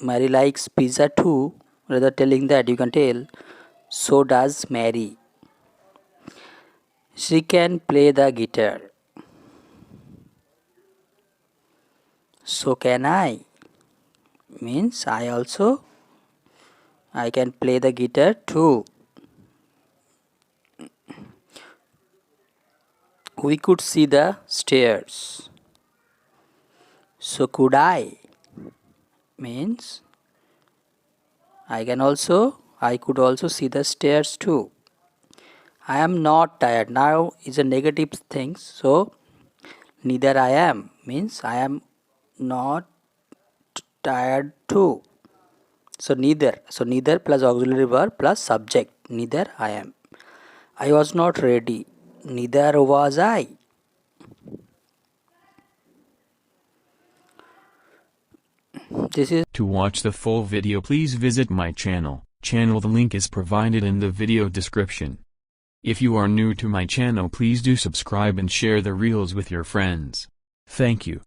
Mary likes pizza too. Rather telling that, you can tell, so does Mary. She can play the guitar. So can I. Means I can play the guitar too. We could see the stairs. So could I. Means I could also see the stairs too. I am not tired. Now is a negative thing. So neither I am. Means I am not tired too. So neither. So neither plus auxiliary verb plus subject. Neither I am. I was not ready. Neither was I. This is To watch the full video, please visit my channel. The link is provided in the video description. If you are new to my channel, please do subscribe and share the reels with your friends. Thank you.